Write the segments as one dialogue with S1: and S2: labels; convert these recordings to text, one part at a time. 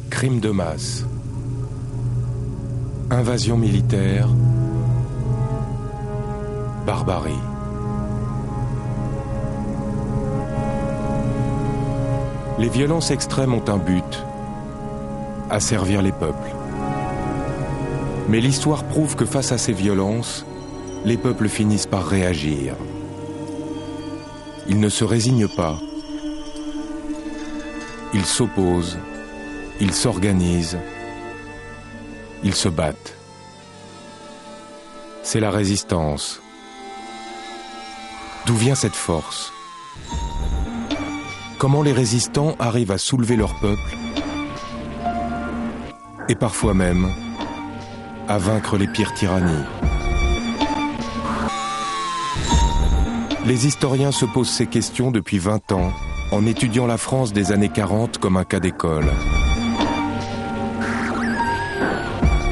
S1: Crime de masse. Invasion militaire. Barbarie. Les violences extrêmes ont un but, asservir les peuples. Mais l'histoire prouve que face à ces violences, les peuples finissent par réagir. Ils ne se résignent pas. Ils s'opposent, ils s'organisent, ils se battent. C'est la résistance. D'où vient cette force ? Comment les résistants arrivent à soulever leur peuple et parfois même à vaincre les pires tyrannies. Les historiens se posent ces questions depuis 20 ans en étudiant la France des années 40 comme un cas d'école.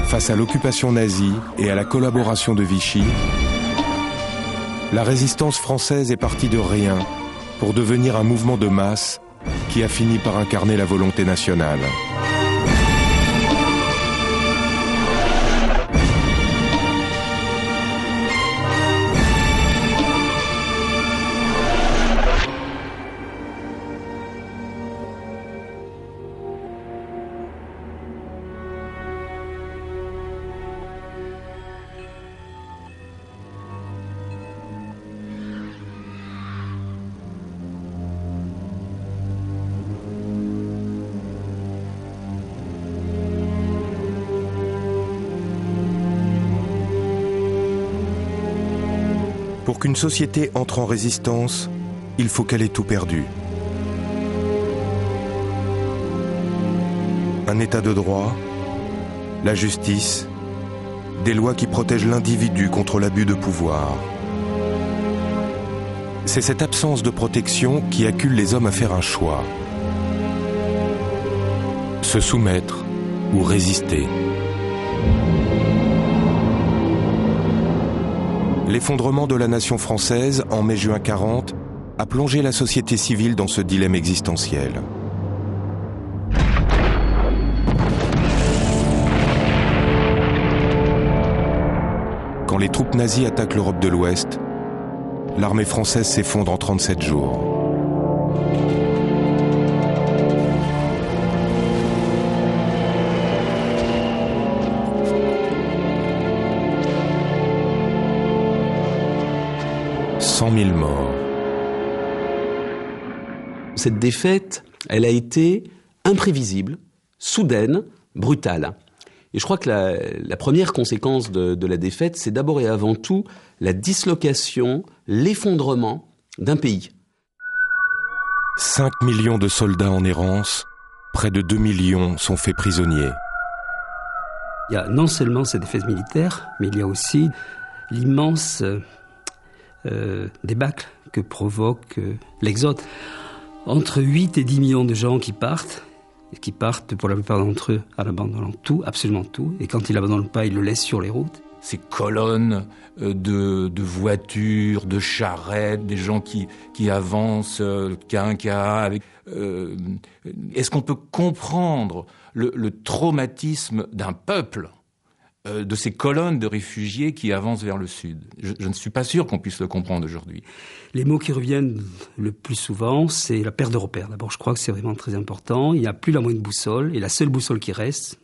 S1: Face à l'occupation nazie et à la collaboration de Vichy, la résistance française est partie de rien pour devenir un mouvement de masse qui a fini par incarner la volonté nationale. Pour qu'une société entre en résistance, il faut qu'elle ait tout perdu. Un état de droit, la justice, des lois qui protègent l'individu contre l'abus de pouvoir. C'est cette absence de protection qui accule les hommes à faire un choix. Se soumettre ou résister. L'effondrement de la nation française en mai-juin 40 a plongé la société civile dans ce dilemme existentiel. Quand les troupes nazies attaquent l'Europe de l'Ouest, l'armée française s'effondre en 37 jours. Morts.
S2: Cette défaite, elle a été imprévisible, soudaine, brutale. Et je crois que la première conséquence de la défaite, c'est d'abord et avant tout la dislocation, l'effondrement d'un pays.
S1: 5 millions de soldats en errance, près de 2 millions sont faits prisonniers.
S3: Il y a non seulement cette défaite militaire, mais il y a aussi l'immense débâcle que provoque l'exode. Entre 8 et 10 millions de gens qui partent pour la plupart d'entre eux en abandonnant tout, absolument tout, et quand ils n'abandonnent pas, ils le laissent sur les routes.
S4: Ces colonnes de voitures, de charrettes, des gens qui avancent, quinquas. Est-ce qu'on peut comprendre le traumatisme d'un peuple de ces colonnes de réfugiés qui avancent vers le sud? Je ne suis pas sûr qu'on puisse le comprendre aujourd'hui.
S3: Les mots qui reviennent le plus souvent, c'est la perte de repères. D'abord, je crois que c'est vraiment très important. Il n'y a plus la moindre boussole, et la seule boussole qui reste,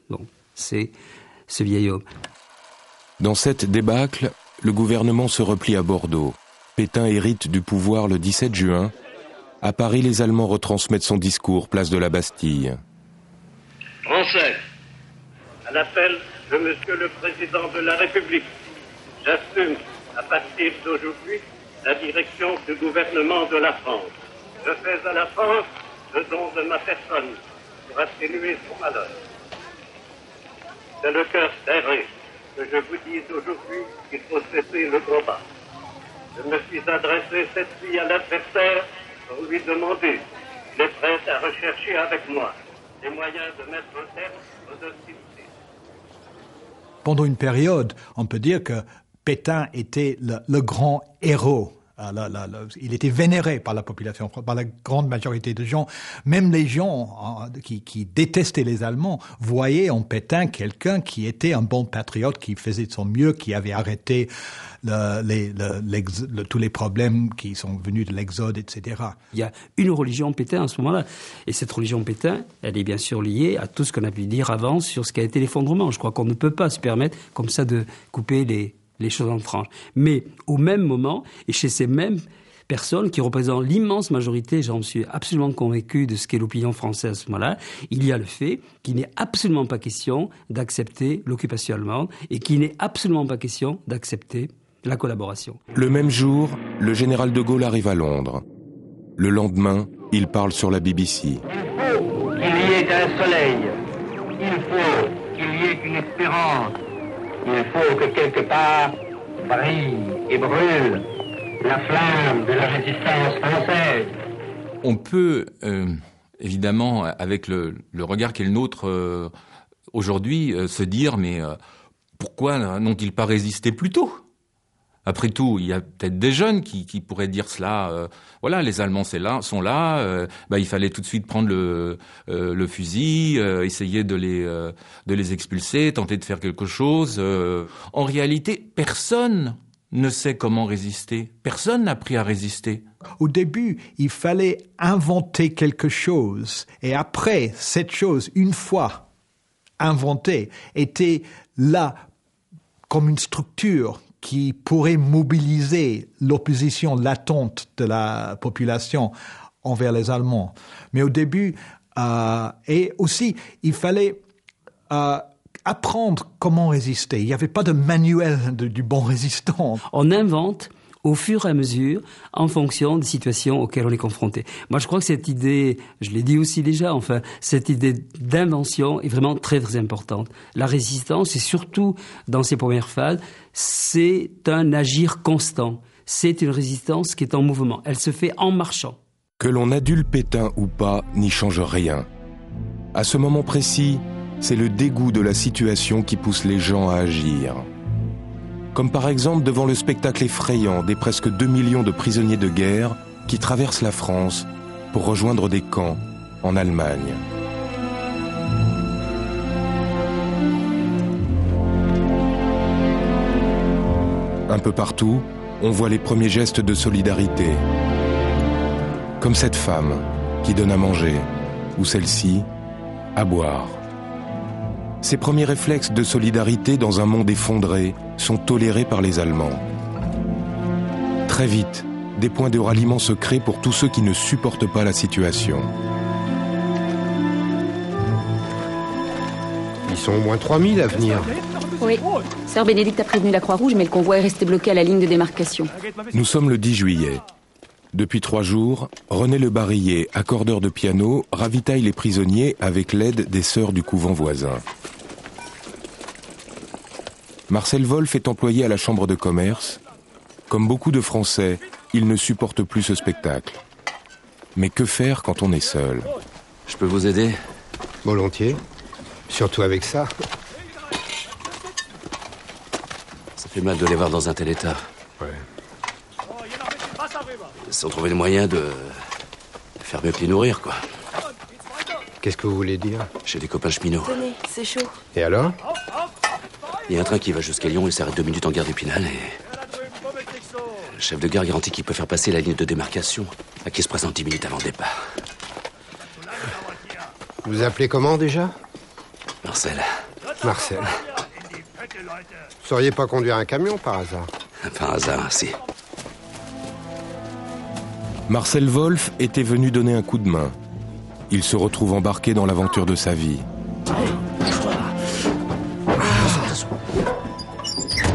S3: c'est ce vieil homme.
S1: Dans cette débâcle, le gouvernement se replie à Bordeaux. Pétain hérite du pouvoir le 17 juin. À Paris, les Allemands retransmettent son discours, place de la Bastille.
S5: Français, à l'appel de Monsieur le Président de la République, j'assume à partir d'aujourd'hui la direction du gouvernement de la France. Je fais à la France le don de ma personne pour atténuer son malheur. C'est le cœur serré que je vous dise aujourd'hui qu'il faut cesser le combat. Je me suis adressé cette nuit à l'adversaire pour lui demander s'il est prêt à rechercher avec moi les moyens de mettre un terme aux hostilités.
S6: Pendant une période, on peut dire que Pétain était le grand héros il était vénéré par la population, par la grande majorité de gens. Même les gens qui détestaient les Allemands voyaient en Pétain quelqu'un qui était un bon patriote, qui faisait de son mieux, qui avait arrêté tous les problèmes qui sont venus de l'exode, etc.
S3: Il y a une religion Pétain à ce moment-là. Et cette religion Pétain, elle est bien sûr liée à tout ce qu'on a pu dire avant sur ce qu'a été l'effondrement. Je crois qu'on ne peut pas se permettre comme ça de couper les choses en tranches. Mais au même moment, et chez ces mêmes personnes qui représentent l'immense majorité, j'en suis absolument convaincu de ce qu'est l'opinion française à ce moment-là, il y a le fait qu'il n'est absolument pas question d'accepter l'occupation allemande et qu'il n'est absolument pas question d'accepter la collaboration.
S1: Le même jour, le général de Gaulle arrive à Londres. Le lendemain, il parle sur la BBC.
S5: Il faut qu'il y ait un soleil. Il faut qu'il y ait une espérance. Il faut que quelque part brille et brûle la flamme de la résistance française.
S4: On peut, évidemment, avec le regard qui est le nôtre aujourd'hui, se dire, mais pourquoi n'ont-ils pas résisté plus tôt ? Après tout, il y a peut-être des jeunes qui pourraient dire cela. Voilà, les Allemands sont là. Il fallait tout de suite prendre le fusil, essayer de les expulser, tenter de faire quelque chose. En réalité, personne ne sait comment résister. Personne n'a appris à résister.
S6: Au début, il fallait inventer quelque chose. Et après, cette chose, une fois inventée, était là comme une structure qui pourrait mobiliser l'opposition latente de la population envers les Allemands. Mais au début, et aussi, il fallait apprendre comment résister. Il n'y avait pas de manuel du bon résistant.
S3: On invente au fur et à mesure, en fonction des situations auxquelles on est confronté. Moi, je crois que cette idée, je l'ai dit aussi déjà, cette idée d'invention est vraiment très, très importante. La résistance, et surtout dans ses premières phases, c'est un agir constant. C'est une résistance qui est en mouvement. Elle se fait en marchant.
S1: Que l'on adule Pétain ou pas n'y change rien. À ce moment précis, c'est le dégoût de la situation qui pousse les gens à agir. Comme par exemple devant le spectacle effrayant des presque 2 millions de prisonniers de guerre qui traversent la France pour rejoindre des camps en Allemagne. Un peu partout, on voit les premiers gestes de solidarité. Comme cette femme qui donne à manger, ou celle-ci, à boire. Ces premiers réflexes de solidarité dans un monde effondré sont tolérés par les Allemands. Très vite, des points de ralliement se créent pour tous ceux qui ne supportent pas la situation.
S7: Ils sont au moins 3000 à venir.
S8: Oui. Sœur Bénédicte a prévenu la Croix-Rouge, mais le convoi est resté bloqué à la ligne de démarcation.
S1: Nous sommes le 10 juillet. Depuis 3 jours, René Le Barillet, accordeur de piano, ravitaille les prisonniers avec l'aide des sœurs du couvent voisin. Marcel Wolf est employé à la chambre de commerce. Comme beaucoup de Français, il ne supporte plus ce spectacle. Mais que faire quand on est seul ?
S9: Je peux vous aider ?
S7: Volontiers. Surtout avec ça.
S9: Ça fait mal de les voir dans un tel état.
S7: Ouais.
S9: Sans trouver le moyen de faire mieux que les nourrir, quoi.
S7: Qu'est-ce que vous voulez dire ?
S9: J'ai des copains cheminots.
S8: Tenez, c'est chaud.
S7: Et alors ?
S9: Il y a un train qui va jusqu'à Lyon et s'arrête 2 minutes en gare d'Épinal et... Le chef de gare garantit qu'il peut faire passer la ligne de démarcation à qui se présente 10 minutes avant le départ.
S7: Vous appelez comment déjà ?
S9: Marcel.
S7: Marcel. Vous sauriez pas conduire un camion par hasard ?
S9: Par hasard, si.
S1: Marcel Wolf était venu donner un coup de main. Il se retrouve embarqué dans l'aventure de sa vie.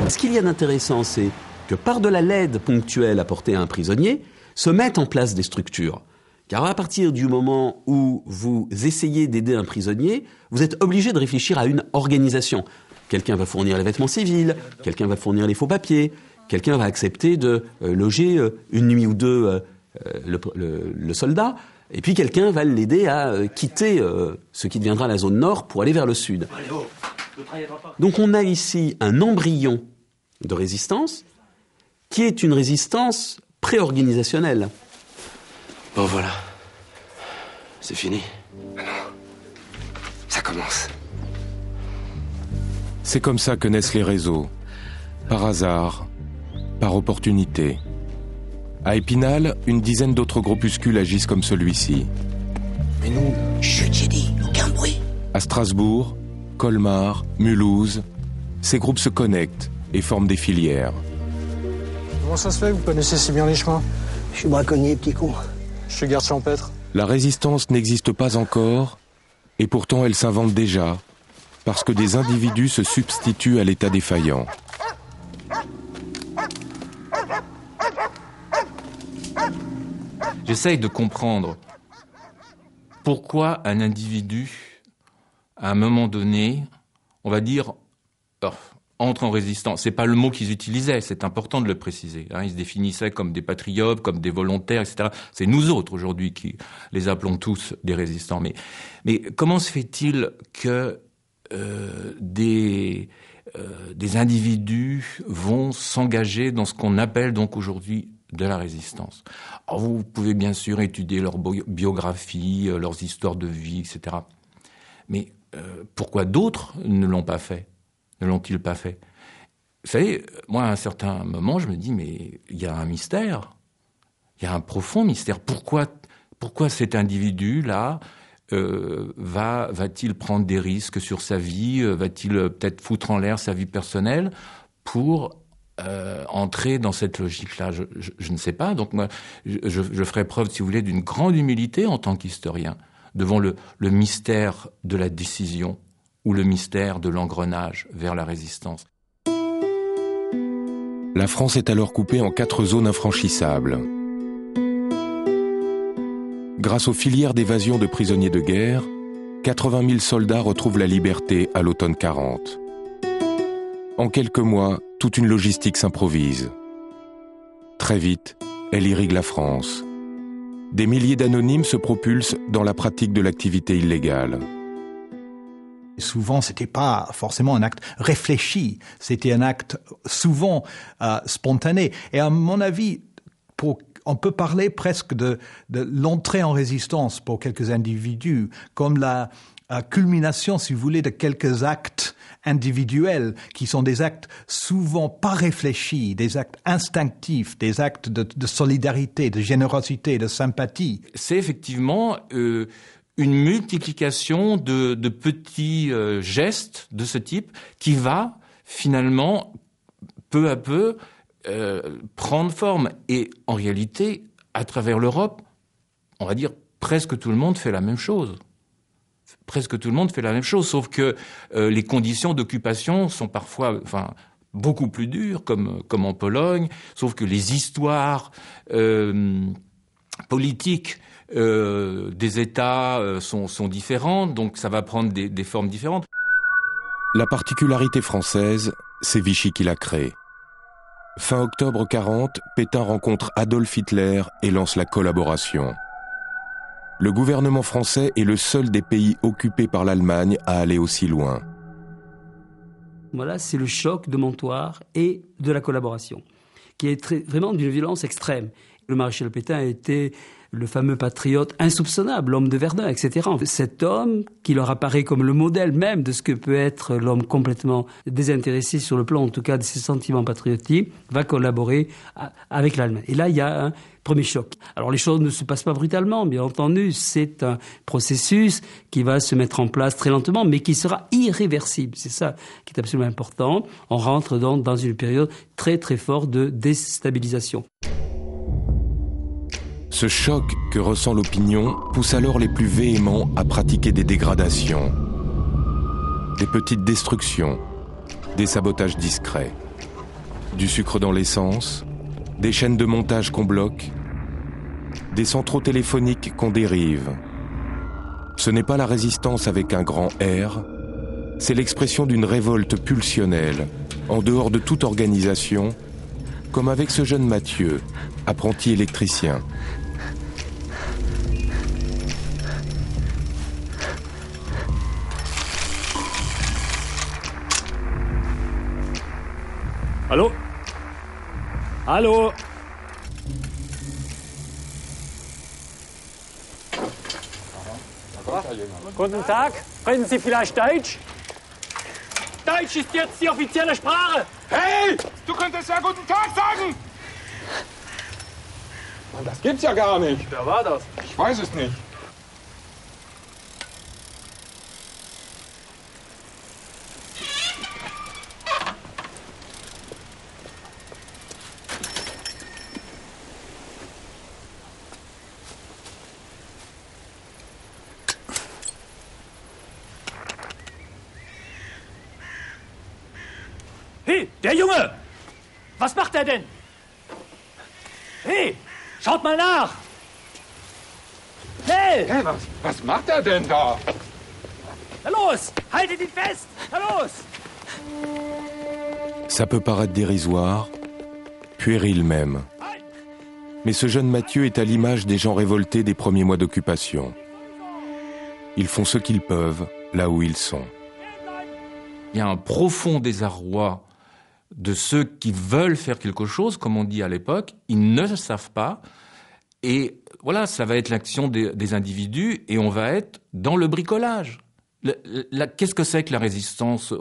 S2: Ce qu'il y a d'intéressant, c'est que par-delà l'aide ponctuelle apportée à un prisonnier, se mettent en place des structures. Car à partir du moment où vous essayez d'aider un prisonnier, vous êtes obligé de réfléchir à une organisation. Quelqu'un va fournir les vêtements civils, quelqu'un va fournir les faux papiers, quelqu'un va accepter de loger une nuit ou deux le soldat, et puis quelqu'un va l'aider à quitter ce qui deviendra la zone nord pour aller vers le sud. Donc on a ici un embryon de résistance qui est une résistance pré-organisationnelle.
S9: Bon, voilà. C'est fini. Ah non. Ça commence.
S1: C'est comme ça que naissent les réseaux. Par hasard, par opportunité. À Épinal, une dizaine d'autres groupuscules agissent comme celui-ci.
S10: Mais nous, chut, j'ai dit, aucun bruit.
S1: À Strasbourg, Colmar, Mulhouse, ces groupes se connectent et forment des filières.
S11: Comment ça se fait que vous connaissez si bien les chemins?
S10: Je suis braconnier, petit con.
S11: Je suis garde champêtre.
S1: La résistance n'existe pas encore, et pourtant elle s'invente déjà, parce que des individus se substituent à l'État défaillant.
S4: J'essaye de comprendre pourquoi un individu, à un moment donné, on va dire, entre en résistance. C'est pas le mot qu'ils utilisaient, c'est important de le préciser. Ils se définissaient comme des patriotes, comme des volontaires, etc. C'est nous autres aujourd'hui qui les appelons tous des résistants. Mais comment se fait-il que des individus vont s'engager dans ce qu'on appelle donc aujourd'hui de la résistance? Alors vous pouvez bien sûr étudier leur biographie, leurs histoires de vie, etc. Mais pourquoi d'autres ne l'ont pas fait? Ne l'ont-ils pas fait? Vous savez, moi, à un certain moment, je me dis, mais il y a un mystère. Il y a un profond mystère. Pourquoi cet individu-là va-t-il prendre des risques sur sa vie? Va-t-il peut-être foutre en l'air sa vie personnelle pour entrer dans cette logique-là? Je ne sais pas. Donc moi, je ferai preuve, si vous voulez, d'une grande humilité en tant qu'historien devant le mystère de la décision ou le mystère de l'engrenage vers la résistance.
S1: La France est alors coupée en 4 zones infranchissables. Grâce aux filières d'évasion de prisonniers de guerre, 80 000 soldats retrouvent la liberté à l'automne 40. En quelques mois, toute une logistique s'improvise. Très vite, elle irrigue la France. Des milliers d'anonymes se propulsent dans la pratique de l'activité illégale.
S6: Souvent, c'était pas forcément un acte réfléchi, c'était un acte souvent spontané. Et à mon avis, on peut parler presque de l'entrée en résistance pour quelques individus, comme la culmination, si vous voulez, de quelques actes individuels qui sont des actes souvent pas réfléchis, des actes instinctifs, des actes de solidarité, de générosité, de sympathie.
S4: C'est effectivement une multiplication de petits gestes de ce type qui va finalement peu à peu prendre forme. Et en réalité, à travers l'Europe, on va dire presque tout le monde fait la même chose. Presque tout le monde fait la même chose, sauf que les conditions d'occupation sont parfois, beaucoup plus dures, comme en Pologne, sauf que les histoires politiques des États sont différentes, donc ça va prendre des formes différentes.
S1: La particularité française, c'est Vichy qui l'a créée. Fin octobre 40, Pétain rencontre Adolf Hitler et lance la collaboration. Le gouvernement français est le seul des pays occupés par l'Allemagne à aller aussi loin.
S3: Voilà, c'est le choc de Montoire et de la collaboration, qui est vraiment d'une violence extrême. Le maréchal Pétain a été le fameux patriote insoupçonnable, l'homme de Verdun, etc. Cet homme, qui leur apparaît comme le modèle même de ce que peut être l'homme complètement désintéressé sur le plan, en tout cas, de ses sentiments patriotiques, va collaborer avec l'Allemagne. Et là, il y a un premier choc. Alors, les choses ne se passent pas brutalement, bien entendu. C'est un processus qui va se mettre en place très lentement, mais qui sera irréversible. C'est ça qui est absolument important. On rentre donc dans une période très, très forte de déstabilisation.
S1: Ce choc que ressent l'opinion pousse alors les plus véhéments à pratiquer des dégradations, des petites destructions, des sabotages discrets, du sucre dans l'essence, des chaînes de montage qu'on bloque, des centraux téléphoniques qu'on dérive. Ce n'est pas la résistance avec un grand R, c'est l'expression d'une révolte pulsionnelle, en dehors de toute organisation, comme avec ce jeune Mathieu, apprenti électricien.
S12: Allô? Allô? Guten Tag. Sprechen Sie vielleicht Deutsch? Deutsch ist jetzt die offizielle Sprache.
S13: Hey, du könntest ja guten Tag sagen. Mann, das gibt's ja gar nicht.
S12: Wer war das?
S13: Ich weiß es nicht.
S12: Hey, der Junge! Was macht er denn? Hey, schaut mal nach! Schnell!
S13: Hey, was macht er denn da?
S12: Na los, haltet ihn fest! Na los!
S1: Ça peut paraître dérisoire, puéril même. Mais ce jeune Mathieu est à l'image des gens révoltés des premiers mois d'occupation. Ils font ce qu'ils peuvent, là où ils sont.
S4: Il y a un profond désarroi de ceux qui veulent faire quelque chose, comme on dit à l'époque, ils ne le savent pas. Et voilà, ça va être l'action des individus et on va être dans le bricolage. Qu'est-ce que c'est que la résistance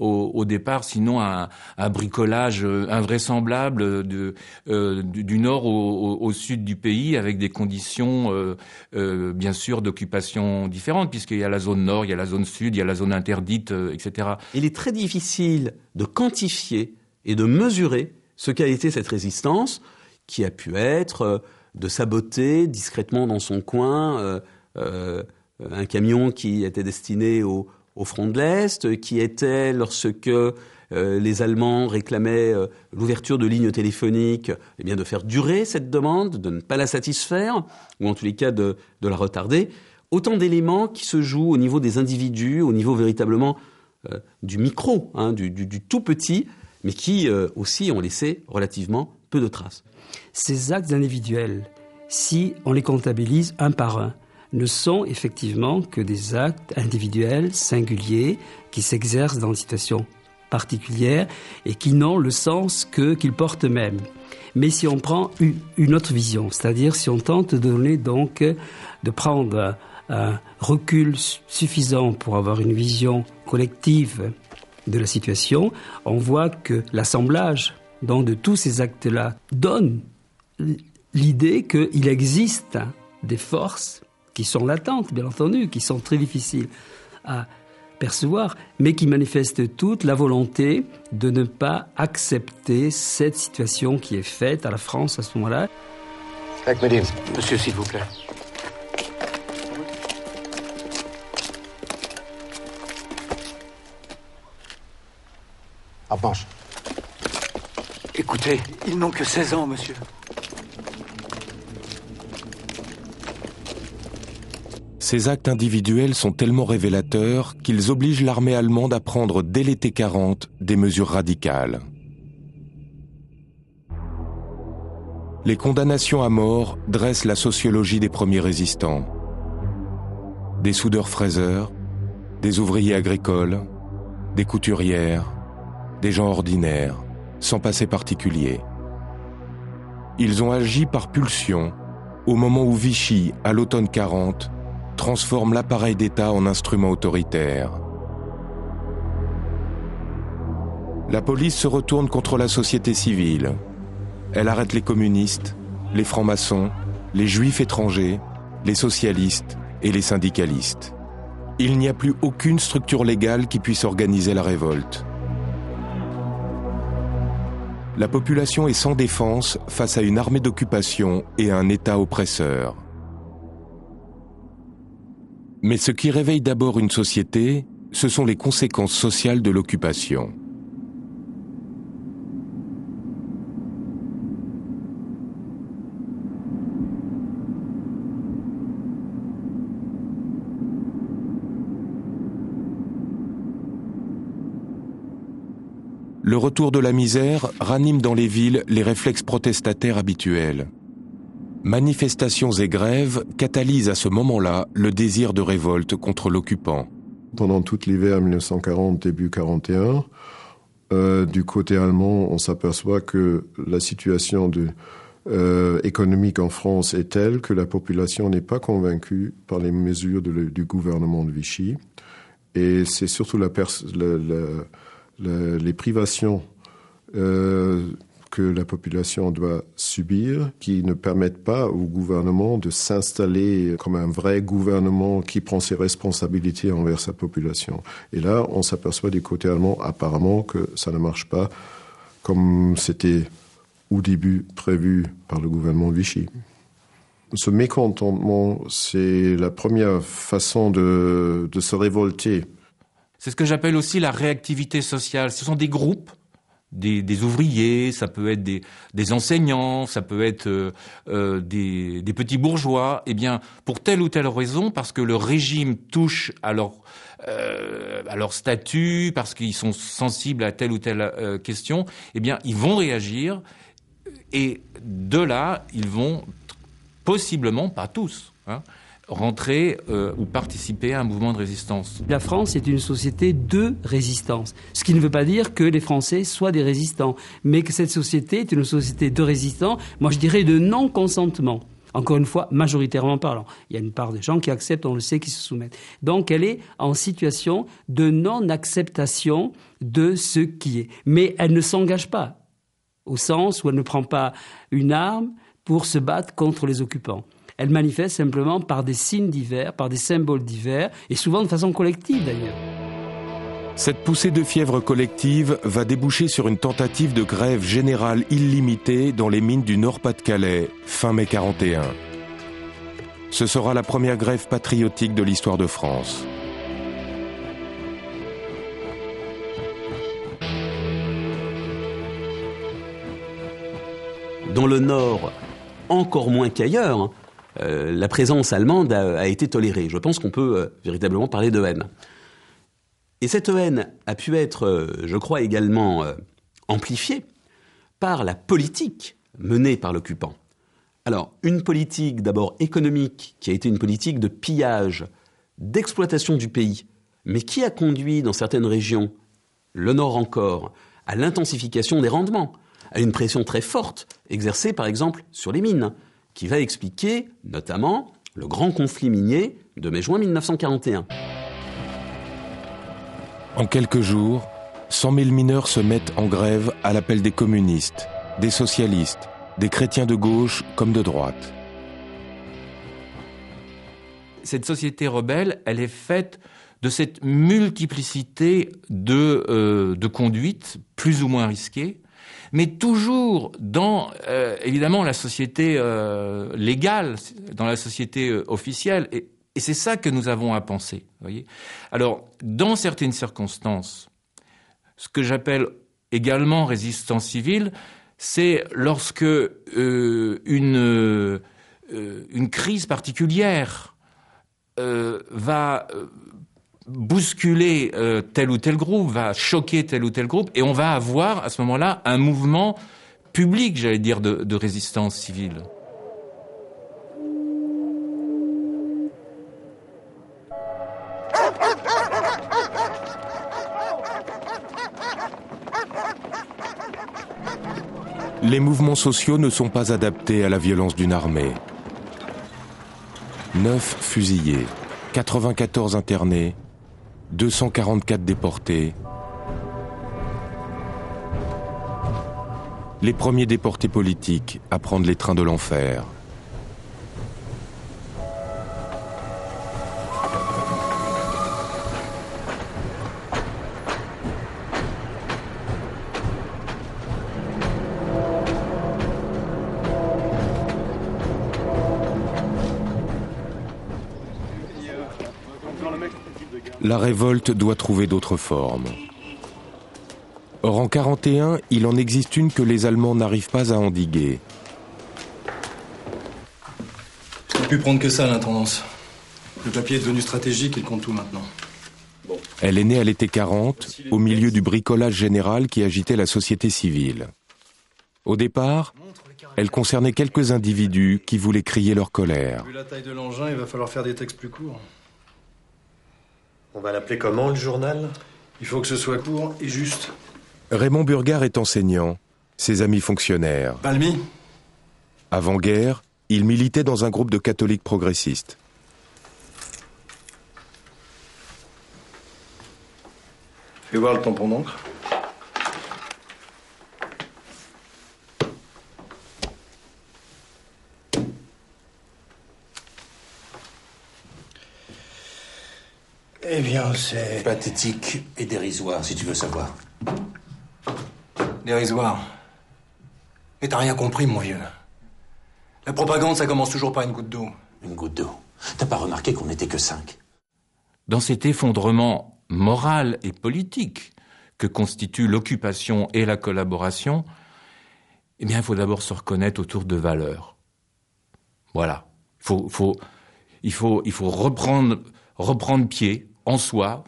S4: au départ, sinon un bricolage invraisemblable du nord au sud du pays, avec des conditions bien sûr d'occupation différentes, puisqu'il y a la zone nord, il y a la zone sud, il y a la zone interdite, etc.
S2: Il est très difficile de quantifier et de mesurer ce qu'a été cette résistance, qui a pu être de saboter discrètement dans son coin un camion qui était destiné au front de l'Est, qui était, lorsque les Allemands réclamaient l'ouverture de lignes téléphoniques, eh bien de faire durer cette demande, de ne pas la satisfaire, ou en tous les cas de la retarder. Autant d'éléments qui se jouent au niveau des individus, au niveau véritablement du micro, du tout petit, mais qui aussi ont laissé relativement peu de traces.
S3: Ces actes individuels, si on les comptabilise un par un, ne sont effectivement que des actes individuels, singuliers, qui s'exercent dans une situation particulière et qui n'ont le sens qu'ils portent eux-mêmes. Mais si on prend une autre vision, c'est-à-dire si on tente de donner donc, de prendre un recul suffisant pour avoir une vision collective de la situation, on voit que l'assemblage donc, de tous ces actes-là donne l'idée qu'il existe des forces qui sont latentes, bien entendu, qui sont très difficiles à percevoir, mais qui manifestent toute la volonté de ne pas accepter cette situation qui est faite à la France à ce moment-là.
S10: Avec Medine. Monsieur, s'il vous plaît. À penche.
S14: Écoutez, ils n'ont que 16 ans, monsieur.
S1: Ces actes individuels sont tellement révélateurs qu'ils obligent l'armée allemande à prendre dès l'été 40 des mesures radicales. Les condamnations à mort dressent la sociologie des premiers résistants. Des soudeurs-fraiseurs, des ouvriers agricoles, des couturières, des gens ordinaires, sans passé particulier. Ils ont agi par pulsion au moment où Vichy, à l'automne 40, transforme l'appareil d'État en instrument autoritaire. La police se retourne contre la société civile. Elle arrête les communistes, les francs-maçons, les juifs étrangers, les socialistes et les syndicalistes. Il n'y a plus aucune structure légale qui puisse organiser la révolte. La population est sans défense face à une armée d'occupation et à un État oppresseur. Mais ce qui réveille d'abord une société, ce sont les conséquences sociales de l'occupation. Le retour de la misère ranime dans les villes les réflexes protestataires habituels. Manifestations et grèves catalysent à ce moment-là le désir de révolte contre l'occupant.
S15: Pendant tout l'hiver 1940, début 41, du côté allemand, on s'aperçoit que la situation économique en France est telle que la population n'est pas convaincue par les mesures du gouvernement de Vichy. Et c'est surtout les privations que la population doit subir qui ne permettent pas au gouvernement de s'installer comme un vrai gouvernement qui prend ses responsabilités envers sa population. Et là, on s'aperçoit du côté allemand apparemment que ça ne marche pas comme c'était au début prévu par le gouvernement de Vichy. Ce mécontentement, c'est la première façon de se révolter.
S4: C'est ce que j'appelle aussi la réactivité sociale. Ce sont des groupes, des ouvriers, ça peut être des enseignants, ça peut être des petits bourgeois. Eh bien, pour telle ou telle raison, parce que le régime touche à leur statut, parce qu'ils sont sensibles à telle ou telle question, eh bien, ils vont réagir. Et de là, ils vont possiblement, pas tous, rentrer ou participer à un mouvement de résistance.
S3: La France est une société de résistance. Ce qui ne veut pas dire que les Français soient des résistants, mais que cette société est une société de résistants, moi je dirais de non-consentement. Encore une fois, majoritairement parlant. Il y a une part de gens qui acceptent, on le sait, qui se soumettent. Donc elle est en situation de non-acceptation de ce qui est. Mais elle ne s'engage pas, au sens où elle ne prend pas une arme pour se battre contre les occupants. Elle manifeste simplement par des signes divers, par des symboles divers, et souvent de façon collective d'ailleurs.
S1: Cette poussée de fièvre collective va déboucher sur une tentative de grève générale illimitée dans les mines du Nord-Pas-de-Calais, fin mai 41. Ce sera la première grève patriotique de l'histoire de France.
S2: Dans le Nord, encore moins qu'ailleurs, la présence allemande a été tolérée. Je pense qu'on peut véritablement parler de haine. Et cette haine a pu être, je crois, également amplifiée par la politique menée par l'occupant. Alors, une politique d'abord économique, qui a été une politique de pillage, d'exploitation du pays, mais qui a conduit dans certaines régions, le Nord encore, à l'intensification des rendements, à une pression très forte exercée par exemple sur les mines, qui va expliquer notamment le grand conflit minier de mai-juin 1941.
S1: En quelques jours, 100 000 mineurs se mettent en grève à l'appel des communistes, des socialistes, des chrétiens de gauche comme de droite.
S4: Cette société rebelle, elle est faite de cette multiplicité de conduites plus ou moins risquées, mais toujours dans, évidemment, la société légale, dans la société officielle. Et c'est ça que nous avons à penser, voyez. Alors, dans certaines circonstances, ce que j'appelle également résistance civile, c'est lorsque une crise particulière va bousculer tel ou tel groupe, va choquer tel ou tel groupe, et on va avoir à ce moment-là un mouvement public, j'allais dire, de résistance civile.
S1: Les mouvements sociaux ne sont pas adaptés à la violence d'une armée. 9 fusillés, 94 internés, 244 déportés. Les premiers déportés politiques à prendre les trains de l'enfer. La révolte doit trouver d'autres formes. Or, en 1941, il en existe une que les Allemands n'arrivent pas à endiguer.
S11: On n'a pu prendre que ça, l'intendance. Le papier est devenu stratégique et il compte tout maintenant.
S1: Elle est née à l'été 40, au milieu du bricolage général qui agitait la société civile. Au départ, elle concernait quelques individus qui voulaient crier leur colère.
S11: Vu la taille de l'engin, il va falloir faire des textes plus courts.
S16: On va l'appeler comment, le journal ?
S11: Il faut que ce soit court et juste.
S1: Raymond Burgard est enseignant, ses amis fonctionnaires.
S11: Balmy,
S1: Avant-guerre, il militait dans un groupe de catholiques progressistes.
S11: Fais voir le tampon d'encre.
S9: Eh bien, c'est pathétique et dérisoire, si tu veux savoir.
S11: Dérisoire. Mais t'as rien compris, mon vieux. La propagande, ça commence toujours par une goutte d'eau.
S9: Une goutte d'eau. T'as pas remarqué qu'on n'était que 5 ?
S4: Dans cet effondrement moral et politique que constituent l'occupation et la collaboration, eh bien, il faut d'abord se reconnaître autour de valeurs. Voilà. Il faut reprendre pied en soi.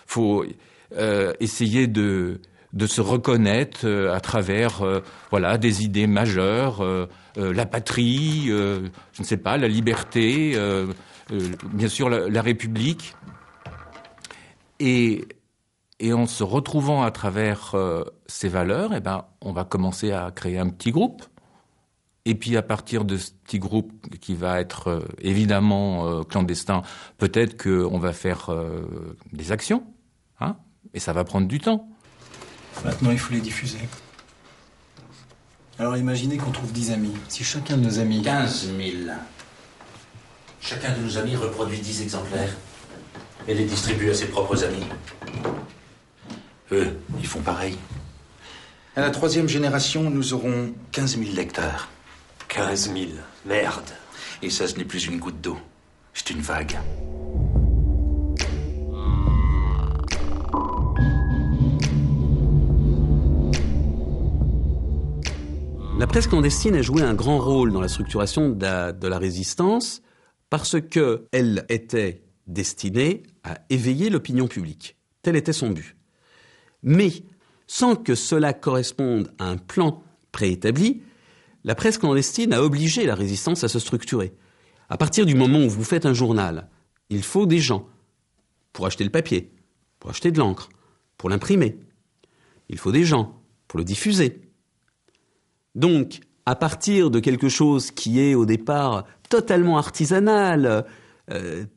S4: Faut essayer de se reconnaître à travers voilà, des idées majeures, la patrie, je ne sais pas, la liberté, bien sûr la République. Et en se retrouvant à travers ces valeurs, eh ben, on va commencer à créer un petit groupe. Et puis à partir de ce petit groupe qui va être évidemment clandestin, peut-être qu'on va faire des actions, hein, et ça va prendre du temps.
S11: Maintenant, il faut les diffuser. Alors imaginez qu'on trouve 10 amis. Si chacun de nos amis...
S9: 15 000. Chacun de nos amis reproduit 10 exemplaires et les distribue à ses propres amis. Eux, ils font pareil. À la 3e génération, nous aurons 15 000 lecteurs. 15 000. Merde. Et ça, ce n'est plus une goutte d'eau. C'est une vague.
S2: La presse clandestine a joué un grand rôle dans la structuration de la résistance parce qu'elle était destinée à éveiller l'opinion publique. Tel était son but. Mais sans que cela corresponde à un plan préétabli, la presse clandestine a obligé la résistance à se structurer. À partir du moment où vous faites un journal, il faut des gens pour acheter le papier, pour acheter de l'encre, pour l'imprimer. Il faut des gens pour le diffuser. Donc, à partir de quelque chose qui est au départ totalement artisanal,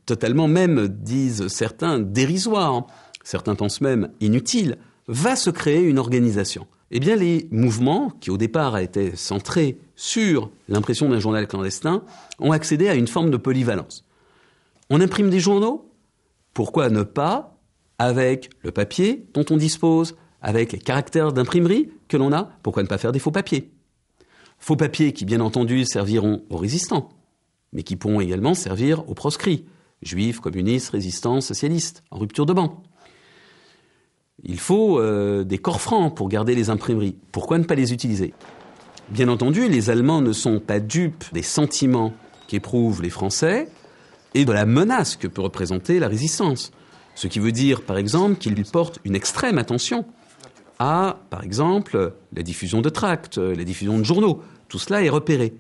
S2: totalement même, disent certains, dérisoire, certains pensent même inutile, va se créer une organisation. Eh bien, les mouvements, qui au départ étaient centrés sur l'impression d'un journal clandestin, ont accédé à une forme de polyvalence. On imprime des journaux ? Pourquoi ne pas, avec le papier dont on dispose, avec les caractères d'imprimerie que l'on a, pourquoi ne pas faire des faux papiers ? Faux papiers qui, bien entendu, serviront aux résistants, mais qui pourront également servir aux proscrits, juifs, communistes, résistants, socialistes, en rupture de banc. Il faut des corps francs pour garder les imprimeries. Pourquoi ne pas les utiliser ? Bien entendu, les Allemands ne sont pas dupes des sentiments qu'éprouvent les Français et de la menace que peut représenter la résistance. Ce qui veut dire, par exemple, qu'ils portent une extrême attention à, par exemple, la diffusion de tracts, la diffusion de journaux. Tout cela est repéré.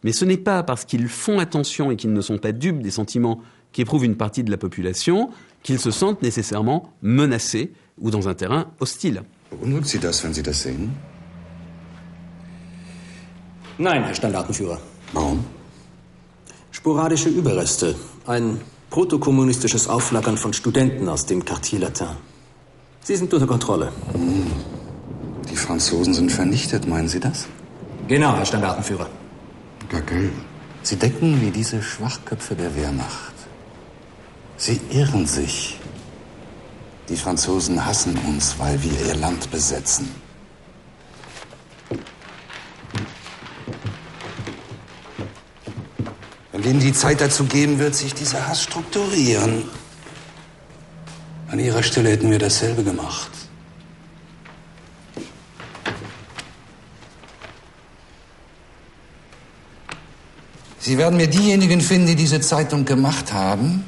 S2: Mais ce n'est pas parce qu'ils font attention et qu'ils ne sont pas dupes des sentiments qu'éprouve une partie de la population qu'ils se sentent nécessairement menacés ou dans un terrain hostile.
S17: Beunruhigt Sie das, wenn Sie das sehen?
S14: Nein, Herr Standartenführer.
S17: Warum?
S14: Sporadische Überreste. Ein protokommunistisches Aufflackern von Studenten aus dem Quartier Latin. Sie sind unter Kontrolle.
S17: Die Franzosen sind vernichtet, meinen Sie das?
S14: Genau, Herr Standartenführer.
S17: Gackel, Sie denken wie diese Schwachköpfe der Wehrmacht. Sie irren sich. Die Franzosen hassen uns, weil wir ihr Land besetzen. Wenn wir ihnen die Zeit dazu geben, wird sich dieser Hass strukturieren. An Ihrer Stelle hätten wir dasselbe gemacht. Sie werden mir diejenigen finden, die diese Zeitung gemacht haben,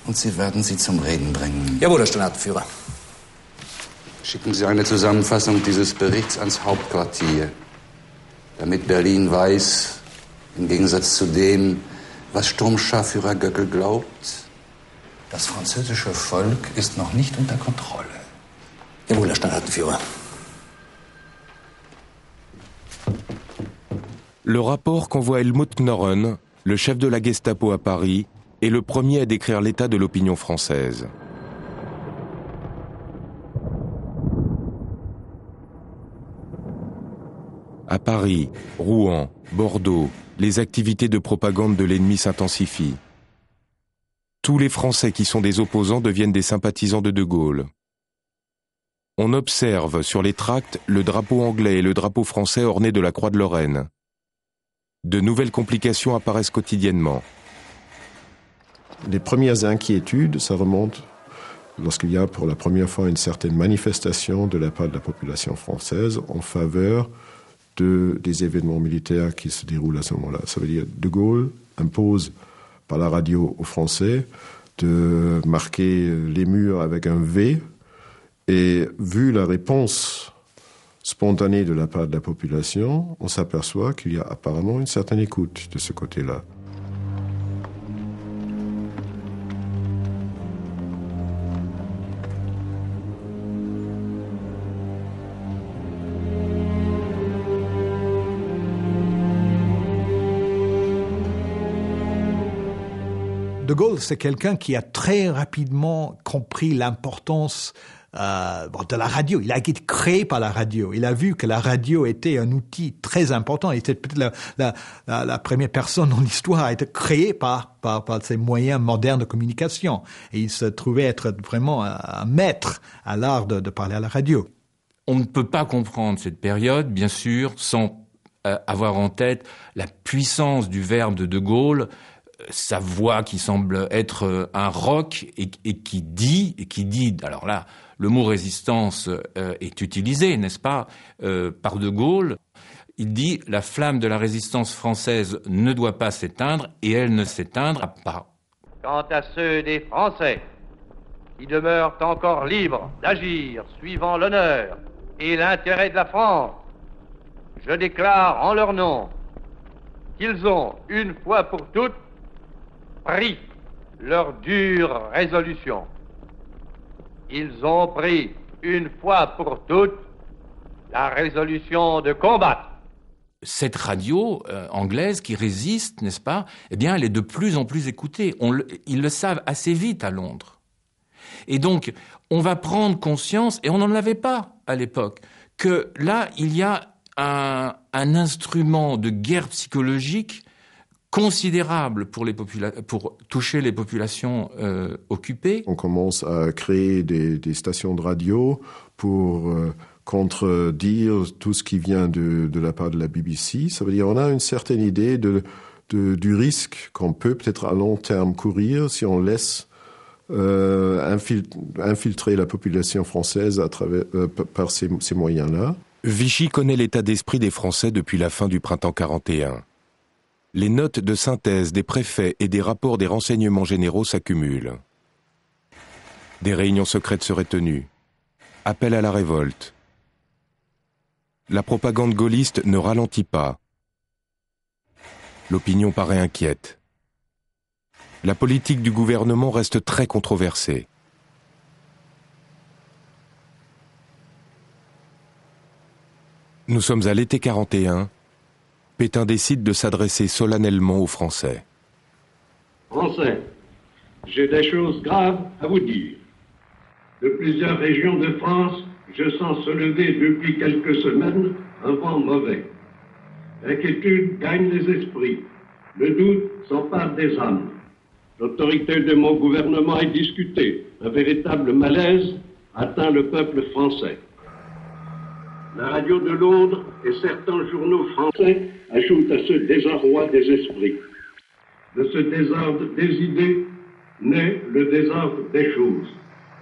S17: und Sie werden sie zum Reden bringen.
S14: Jawohl, Herr Standartenführer.
S17: Schicken Sie eine Zusammenfassung dieses Berichts ans Hauptquartier, damit Berlin weiß, im Gegensatz zu dem, was Sturmscharführer Göckel glaubt, das französische Volk ist noch nicht unter Kontrolle.
S14: Jawohl, Herr Standartenführer.
S1: Le rapport qu'envoie Helmut Knoren, le chef de la Gestapo à Paris, est le premier à décrire l'état de l'opinion française. À Paris, Rouen, Bordeaux, les activités de propagande de l'ennemi s'intensifient. Tous les Français qui sont des opposants deviennent des sympathisants de De Gaulle. On observe sur les tracts le drapeau anglais et le drapeau français ornés de la croix de Lorraine. De nouvelles complications apparaissent quotidiennement.
S15: Les premières inquiétudes, ça remonte lorsqu'il y a pour la première fois une certaine manifestation de la part de la population française en faveur des événements militaires qui se déroulent à ce moment-là. Ça veut dire De Gaulle impose par la radio aux Français de marquer les murs avec un V, et vu la réponse spontanée de la part de la population, on s'aperçoit qu'il y a apparemment une certaine écoute de ce côté-là.
S6: De Gaulle, c'est quelqu'un qui a très rapidement compris l'importance de la radio. Il a été créé par la radio. Il a vu que la radio était un outil très important. Il était peut-être la première personne dans l'histoire à être créée par ces moyens modernes de communication. Et il se trouvait être vraiment un maître à l'art de parler à la radio.
S4: On ne peut pas comprendre cette période, bien sûr, sans avoir en tête la puissance du verbe de Gaulle, sa voix qui semble être un roc et qui dit, alors là, le mot résistance est utilisé, n'est-ce pas, par De Gaulle. Il dit « La flamme de la résistance française ne doit pas s'éteindre et elle ne s'éteindra pas. »
S5: Quant à ceux des Français qui demeurent encore libres d'agir suivant l'honneur et l'intérêt de la France, je déclare en leur nom qu'ils ont, une fois pour toutes, pris leur dure résolution. Ils ont pris, une fois pour toutes, la résolution de combattre.
S4: Cette radio anglaise qui résiste, n'est-ce pas, eh bien, elle est de plus en plus écoutée. Ils le savent assez vite à Londres. Et donc, on va prendre conscience, et on n'en avait pas à l'époque, que là, il y a un instrument de guerre psychologique considérable pour toucher les populations occupées.
S15: On commence à créer des stations de radio pour contredire tout ce qui vient de la part de la BBC. Ça veut dire qu'on a une certaine idée du risque qu'on peut peut-être à long terme courir si on laisse infiltrer la population française par ces moyens-là.
S1: Vichy connaît l'état d'esprit des Français depuis la fin du printemps 41. Les notes de synthèse des préfets et des rapports des renseignements généraux s'accumulent. Des réunions secrètes seraient tenues. Appel à la révolte. La propagande gaulliste ne ralentit pas. L'opinion paraît inquiète. La politique du gouvernement reste très controversée. Nous sommes à l'été 41. Pétain décide de s'adresser solennellement aux Français.
S5: Français, j'ai des choses graves à vous dire. De plusieurs régions de France, je sens se lever depuis quelques semaines un vent mauvais. L'inquiétude gagne les esprits. Le doute s'empare des âmes. L'autorité de mon gouvernement est discutée. Un véritable malaise atteint le peuple français. La radio de Londres et certains journaux français ajoutent à ce désarroi des esprits. De ce désordre des idées naît le désordre des choses.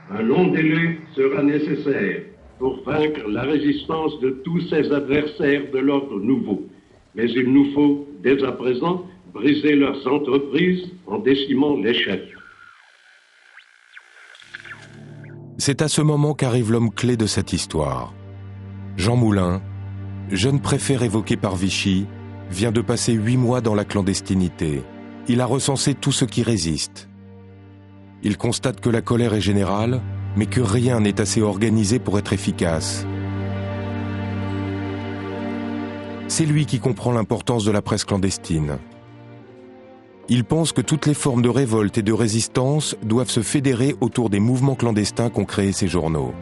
S5: Un long délai sera nécessaire pour vaincre la résistance de tous ces adversaires de l'ordre nouveau. Mais il nous faut, dès à présent, briser leurs entreprises en décimant les chefs.
S1: C'est à ce moment qu'arrive l'homme clé de cette histoire. Jean Moulin, jeune préfet révoqué par Vichy, vient de passer 8 mois dans la clandestinité. Il a recensé tout ce qui résiste. Il constate que la colère est générale, mais que rien n'est assez organisé pour être efficace. C'est lui qui comprend l'importance de la presse clandestine. Il pense que toutes les formes de révolte et de résistance doivent se fédérer autour des mouvements clandestins qu'ont créés ces journaux.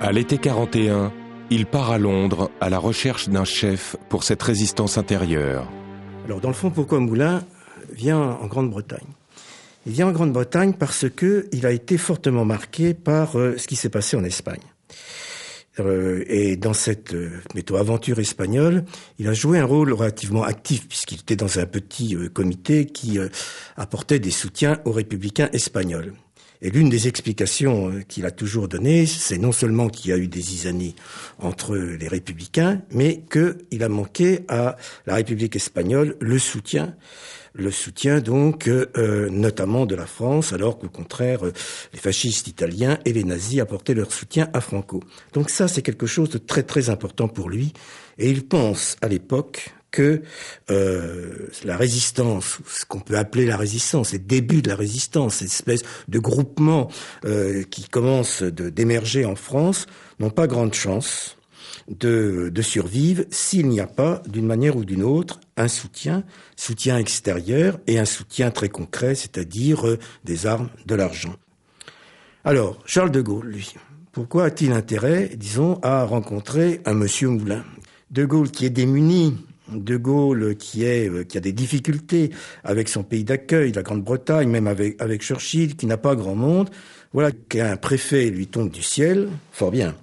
S1: À l'été 41, il part à Londres à la recherche d'un chef pour cette résistance intérieure.
S18: Alors dans le fond, pourquoi Moulin vient en Grande-Bretagne ? Il vient en Grande-Bretagne parce que il a été fortement marqué par ce qui s'est passé en Espagne. Et dans cette aventure espagnole, il a joué un rôle relativement actif puisqu'il était dans un petit comité qui apportait des soutiens aux républicains espagnols. Et l'une des explications qu'il a toujours données, c'est non seulement qu'il y a eu des zizanies entre les républicains, mais qu'il a manqué à la République espagnole le soutien donc notamment de la France, alors qu'au contraire les fascistes italiens et les nazis apportaient leur soutien à Franco. Donc ça, c'est quelque chose de très très important pour lui, et il pense à l'époque que la résistance, ce qu'on peut appeler la résistance, les débuts de la résistance, cette espèce de groupement qui commence d'émerger en France, n'ont pas grande chance de survivre s'il n'y a pas, d'une manière ou d'une autre, un soutien extérieur et un soutien très concret, c'est-à-dire des armes, de l'argent. Alors, Charles de Gaulle, lui, pourquoi a-t-il intérêt, disons, à rencontrer un monsieur Moulin ? De Gaulle qui est démuni, De Gaulle qui a des difficultés avec son pays d'accueil, la Grande-Bretagne, même avec Churchill, qui n'a pas grand monde, voilà qu'un préfet lui tombe du ciel, fort bien.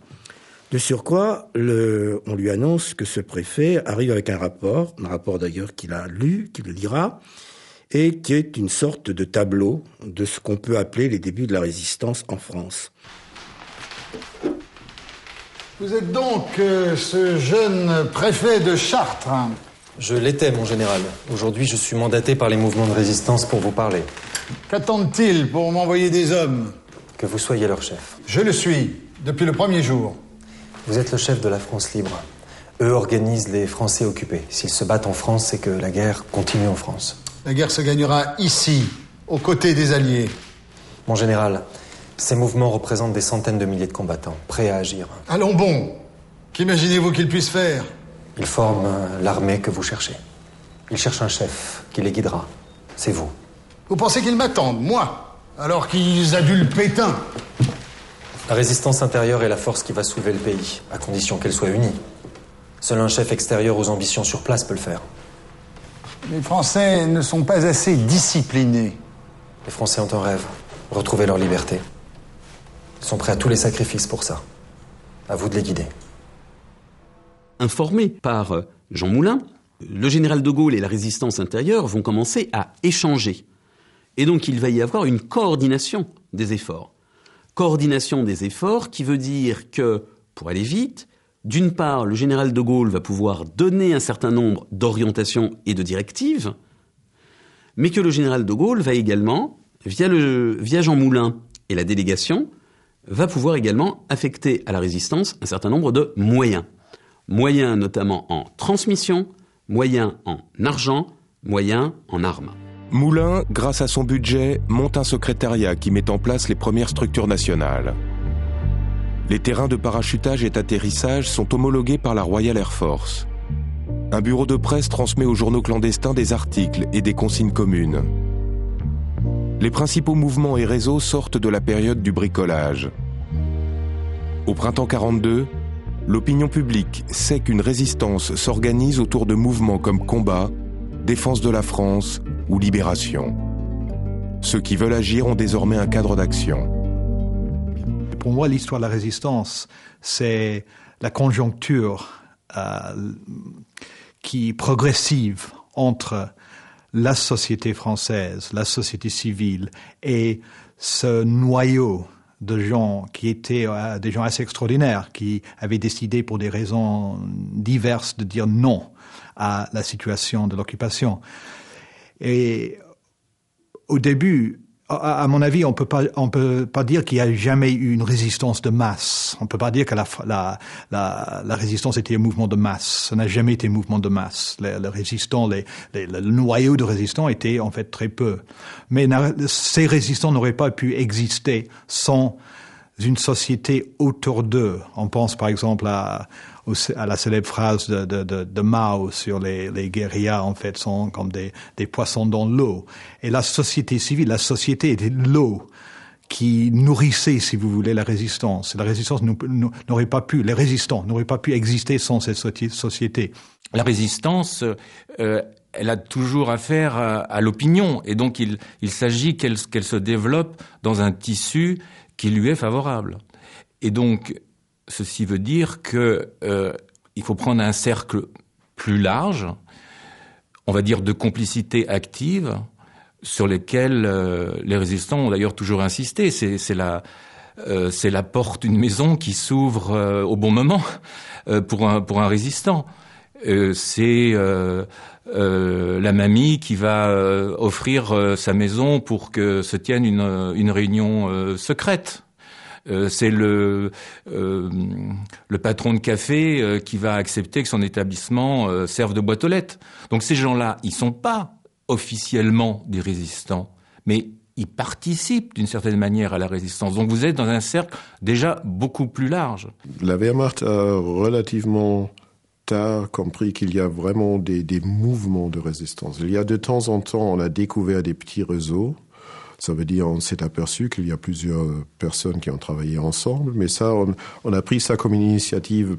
S18: De surcroît, on lui annonce que ce préfet arrive avec un rapport d'ailleurs qu'il a lu, qu'il lira, et qui est une sorte de tableau de ce qu'on peut appeler les débuts de la résistance en France.
S19: Vous êtes donc ce jeune préfet de Chartres.
S11: Je l'étais, mon général. Aujourd'hui, je suis mandaté par les mouvements de résistance pour vous parler.
S19: Qu'attendent-ils pour m'envoyer des hommes ?
S11: Que vous soyez leur chef.
S19: Je le suis, depuis le premier jour.
S11: Vous êtes le chef de la France libre. Eux organisent les Français occupés. S'ils se battent en France, c'est que la guerre continue en France.
S19: La guerre se gagnera ici, aux côtés des Alliés.
S11: Mon général, ces mouvements représentent des centaines de milliers de combattants, prêts à agir.
S19: Allons bon. Qu'imaginez-vous qu'ils puissent faire ?
S11: Ils forment l'armée que vous cherchez. Ils cherchent un chef qui les guidera. C'est vous.
S19: Vous pensez qu'ils m'attendent, moi, alors qu'ils adulent Pétain ?
S11: La résistance intérieure est la force qui va soulever le pays, à condition qu'elle soit unie. Seul un chef extérieur aux ambitions sur place peut le faire.
S19: Les Français ne sont pas assez disciplinés.
S11: Les Français ont un rêve, retrouver leur liberté. Ils sont prêts à tous les sacrifices pour ça. À vous de les guider.
S2: Informé par Jean Moulin, le général de Gaulle et la résistance intérieure vont commencer à échanger. Et donc il va y avoir une coordination des efforts. Coordination des efforts qui veut dire que, pour aller vite, d'une part, le général de Gaulle va pouvoir donner un certain nombre d'orientations et de directives, mais que le général de Gaulle va également, via Jean Moulin et la délégation, va pouvoir également affecter à la résistance un certain nombre de moyens. Moyens notamment en transmission, moyens en argent, moyens en armes.
S1: Moulin, grâce à son budget, monte un secrétariat qui met en place les premières structures nationales. Les terrains de parachutage et d'atterrissage sont homologués par la Royal Air Force. Un bureau de presse transmet aux journaux clandestins des articles et des consignes communes. Les principaux mouvements et réseaux sortent de la période du bricolage. Au printemps 42, l'opinion publique sait qu'une résistance s'organise autour de mouvements comme Combat, Défense de la France ou Libération. Ceux qui veulent agir ont désormais un cadre d'action.
S6: Pour moi, l'histoire de la résistance, c'est la conjoncture qui est progressive entre la société française, la société civile et ce noyau de gens qui étaient des gens assez extraordinaires, qui avaient décidé pour des raisons diverses de dire non à la situation de l'occupation. Et au début, à mon avis, on peut pas dire qu'il y a jamais eu une résistance de masse. On peut pas dire que la résistance était un mouvement de masse. Ça n'a jamais été un mouvement de masse. Le noyau de résistants était en fait très peu. Mais ces résistants n'auraient pas pu exister sans une société autour d'eux. On pense par exemple à la célèbre phrase de Mao sur les guérillas, en fait, sont comme des poissons dans l'eau. Et la société civile, la société était l'eau qui nourrissait, si vous voulez, la résistance. La résistance n'aurait pas pu, les résistants n'auraient pas pu exister sans cette société.
S4: La résistance, elle a toujours affaire à l'opinion, et donc il s'agit qu'elle se développe dans un tissu qui lui est favorable. Et donc, ceci veut dire que il faut prendre un cercle plus large, on va dire de complicité active, sur lesquels les résistants ont d'ailleurs toujours insisté. C'est la porte d'une maison qui s'ouvre au bon moment pour un résistant. C'est la mamie qui va offrir sa maison pour que se tienne une réunion secrète. C'est le patron de café qui va accepter que son établissement serve de boîte aux lettres. Donc ces gens-là, ils sont pas officiellement des résistants, mais ils participent d'une certaine manière à la résistance. Donc vous êtes dans un cercle déjà beaucoup plus large.
S15: La Wehrmacht a relativement tard compris qu'il y a vraiment des mouvements de résistance. Il y a de temps en temps, on a découvert des petits réseaux. Ça veut dire on s'est aperçu qu'il y a plusieurs personnes qui ont travaillé ensemble, mais ça, on a pris ça comme une initiative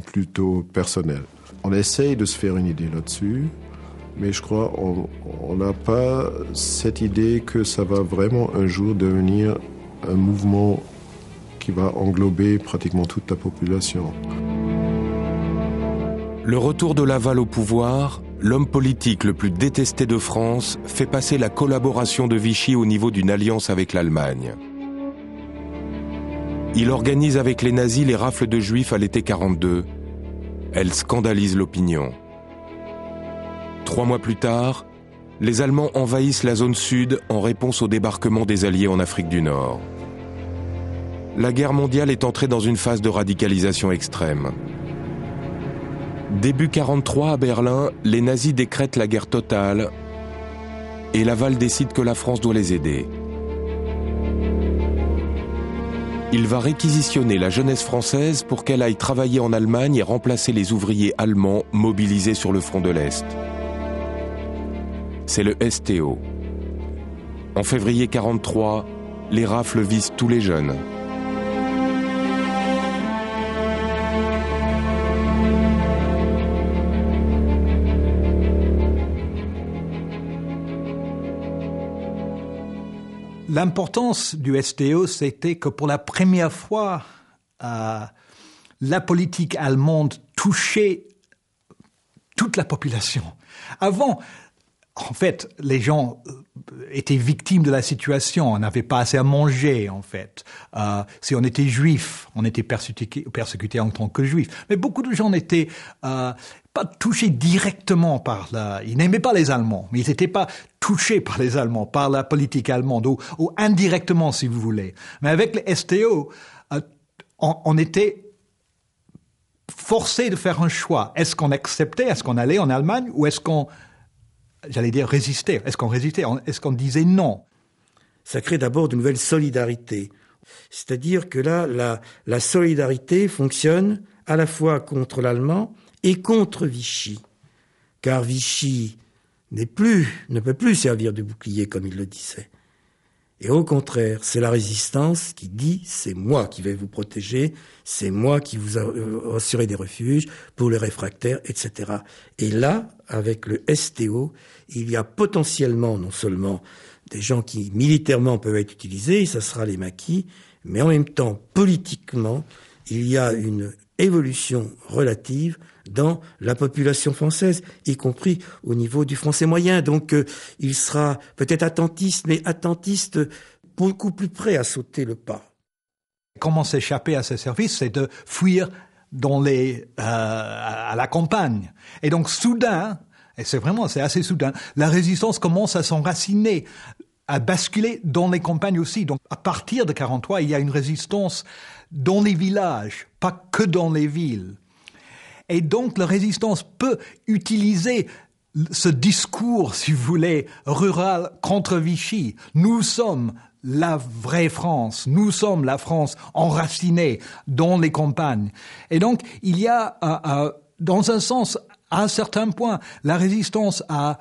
S15: plutôt personnelle. On essaye de se faire une idée là-dessus, mais je crois on n'a pas cette idée que ça va vraiment un jour devenir un mouvement qui va englober pratiquement toute la population.
S1: Le retour de Laval au pouvoir, l'homme politique le plus détesté de France, fait passer la collaboration de Vichy au niveau d'une alliance avec l'Allemagne. Il organise avec les nazis les rafles de juifs à l'été 42. Elle scandalise l'opinion. 3 mois plus tard, les Allemands envahissent la zone sud en réponse au débarquement des Alliés en Afrique du Nord. La guerre mondiale est entrée dans une phase de radicalisation extrême. Début 43 à Berlin, les nazis décrètent la guerre totale et Laval décide que la France doit les aider. Il va réquisitionner la jeunesse française pour qu'elle aille travailler en Allemagne et remplacer les ouvriers allemands mobilisés sur le front de l'Est. C'est le STO. En février 43, les rafles visent tous les jeunes.
S6: L'importance du STO, c'était que pour la première fois, la politique allemande touchait toute la population. Avant, en fait, les gens étaient victimes de la situation. On n'avait pas assez à manger, en fait. Si on était juif, on était persécuté en tant que juif. Mais beaucoup de gens n'étaient pas touchés directement par ils n'aimaient pas les Allemands, mais ils n'étaient pas touchés par les Allemands, par la politique allemande, ou indirectement, si vous voulez. Mais avec les STO, on était forcé de faire un choix. Est-ce qu'on acceptait, est-ce qu'on allait en Allemagne, ou est-ce qu'on, j'allais dire, résistait? Est-ce qu'on résistait? Est-ce qu'on disait non?
S18: Ça crée d'abord de nouvelles solidarités. C'est-à-dire que là, la solidarité fonctionne à la fois contre l'allemand et contre Vichy. Car Vichy ne peut plus servir de bouclier comme il le disait. Et au contraire, c'est la résistance qui dit « c'est moi qui vais vous protéger, c'est moi qui vous assurer des refuges pour les réfractaires, etc. » Et là, avec le STO, il y a potentiellement non seulement des gens qui militairement peuvent être utilisés, ça sera les maquis, mais en même temps, politiquement, il y a une évolution relative dans la population française, y compris au niveau du français moyen. Donc, il sera peut-être attentiste, mais attentiste beaucoup plus près à sauter le pas.
S6: Comment s'échapper à ces services, c'est de fuir à la campagne. Et donc, soudain, et c'est assez soudain, la résistance commence à s'enraciner, à basculer dans les campagnes aussi. Donc, à partir de 43, il y a une résistance dans les villages, pas que dans les villes. Et donc, la résistance peut utiliser ce discours, si vous voulez, rural contre Vichy. Nous sommes la vraie France. Nous sommes la France enracinée dans les campagnes. Et donc, il y a, dans un sens, à un certain point, la résistance a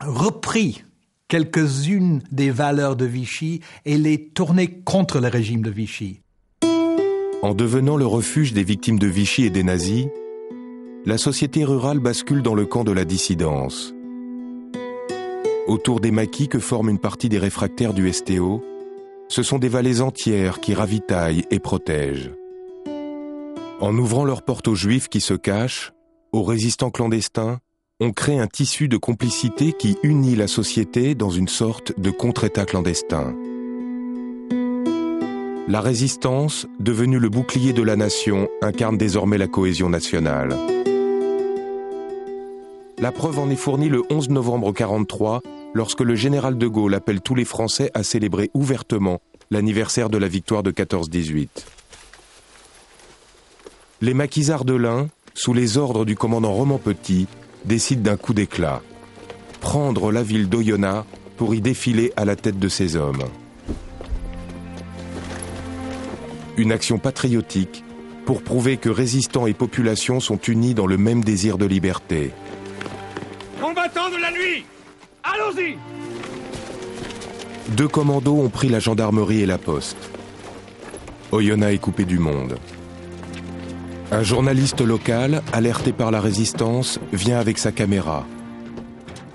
S6: repris quelques-unes des valeurs de Vichy et les tourné contre le régime de Vichy.
S1: En devenant le refuge des victimes de Vichy et des nazis, la société rurale bascule dans le camp de la dissidence. Autour des maquis que forme une partie des réfractaires du STO, ce sont des vallées entières qui ravitaillent et protègent. En ouvrant leurs portes aux juifs qui se cachent, aux résistants clandestins, on crée un tissu de complicité qui unit la société dans une sorte de contre-État clandestin. La résistance, devenue le bouclier de la nation, incarne désormais la cohésion nationale. La preuve en est fournie le 11 novembre 1943, lorsque le général de Gaulle appelle tous les Français à célébrer ouvertement l'anniversaire de la victoire de 14-18. Les maquisards de l'Ain, sous les ordres du commandant Roman Petit, décident d'un coup d'éclat. Prendre la ville d'Oyonnax pour y défiler à la tête de ses hommes. Une action patriotique pour prouver que résistants et population sont unis dans le même désir de liberté.
S12: Combattants de la nuit, allons-y!
S1: 2 commandos ont pris la gendarmerie et la poste. Oyonnax est coupé du monde. Un journaliste local, alerté par la résistance, vient avec sa caméra.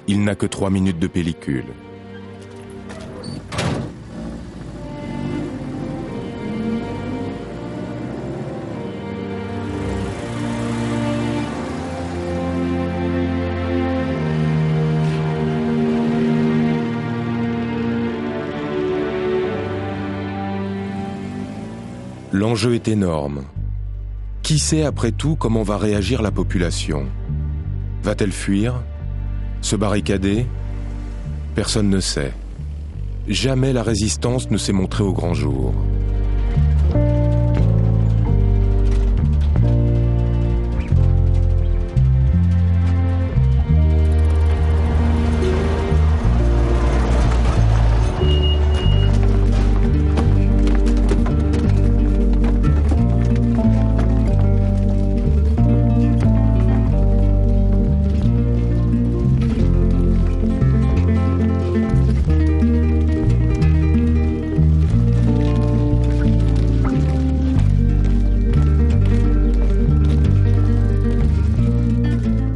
S1: Il n'a que 3 minutes de pellicule. L'enjeu est énorme. Qui sait après tout comment va réagir la population? Va-t-elle fuir? Se barricader? Personne ne sait. Jamais la résistance ne s'est montrée au grand jour.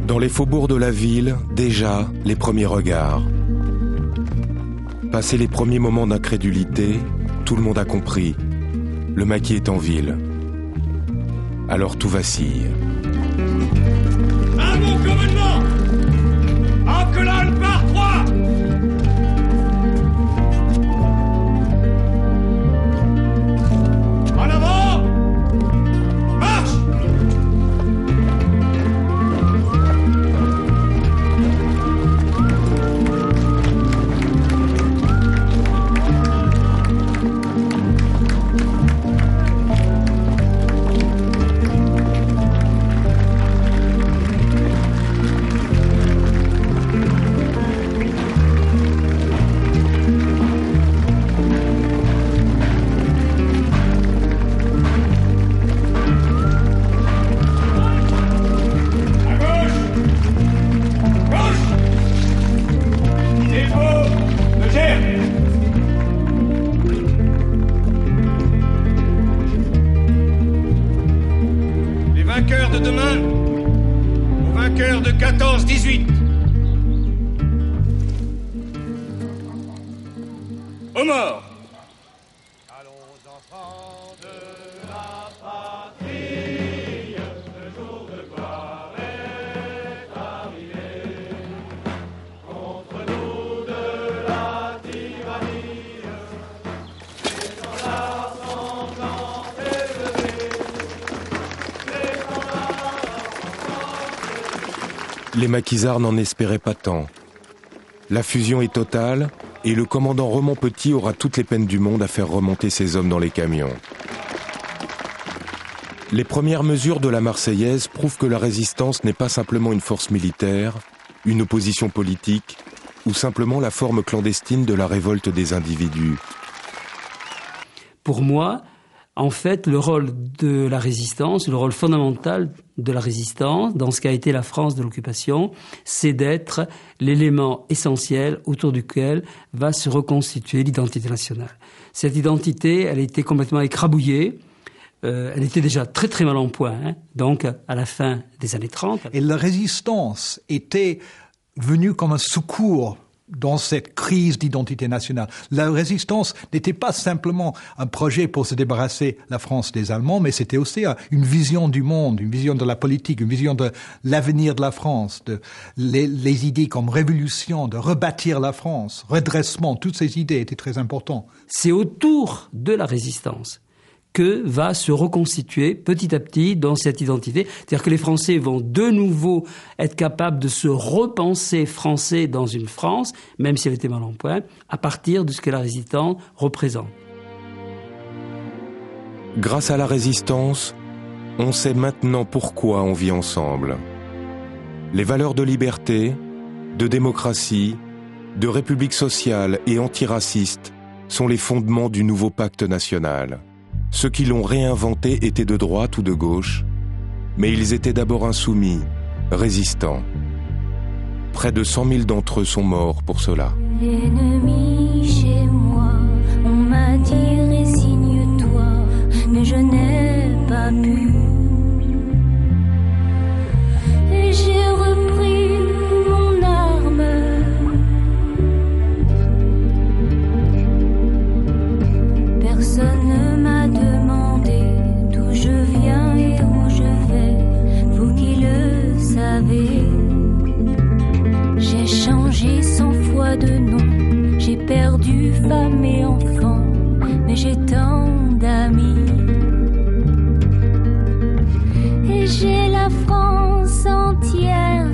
S1: Dans les faubourgs de la ville, déjà, les premiers regards. Passé les premiers moments d'incrédulité, tout le monde a compris. Le maquis est en ville. Alors tout vacille.
S12: À mon commandement! En colonne par 3! En avant! Marche! De demain aux vainqueurs de 14-18. Aux morts. Allons enfants de la patrie, le jour de gloire est arrivé. Contre nous de la tyrannie, les standards sanglants élevés.
S1: Les maquisards n'en espéraient pas tant. La fusion est totale et le commandant Roman Petit aura toutes les peines du monde à faire remonter ses hommes dans les camions. Les premières mesures de la Marseillaise prouvent que la résistance n'est pas simplement une force militaire, une opposition politique ou simplement la forme clandestine de la révolte des individus?
S3: Pour moi, en fait, le rôle de la résistance, le rôle fondamental de la résistance, dans ce qu'a été la France de l'occupation, c'est d'être l'élément essentiel autour duquel va se reconstituer l'identité nationale. Cette identité, elle a été complètement écrabouillée. Elle était déjà très très mal en point, donc à la fin des années 30.
S6: Et la résistance était venue comme un secours dans cette crise d'identité nationale. La résistance n'était pas simplement un projet pour se débarrasser la France des Allemands, mais c'était aussi une vision du monde, une vision de la politique, une vision de l'avenir de la France, les idées comme révolution, de rebâtir la France, redressement, toutes ces idées étaient très importantes.
S3: C'est autour de la résistance que va se reconstituer petit à petit dans cette identité. C'est-à-dire que les Français vont de nouveau être capables de se repenser français dans une France, même si elle était mal en point, à partir de ce que la résistance représente.
S1: Grâce à la résistance, on sait maintenant pourquoi on vit ensemble. Les valeurs de liberté, de démocratie, de république sociale et antiraciste sont les fondements du nouveau pacte national. Ceux qui l'ont réinventé étaient de droite ou de gauche, mais ils étaient d'abord insoumis, résistants. Près de 100 000 d'entre eux sont morts pour cela.
S20: L'ennemi chez moi, on m'a dit résigne-toi, mais je n'ai pas pu. Et j'ai repris mon arme. Personne ne m'a demandé d'où je viens et où je vais, vous qui le savez. J'ai changé 100 fois de nom, j'ai perdu femme et enfant, mais j'ai tant d'amis. Et j'ai la France entière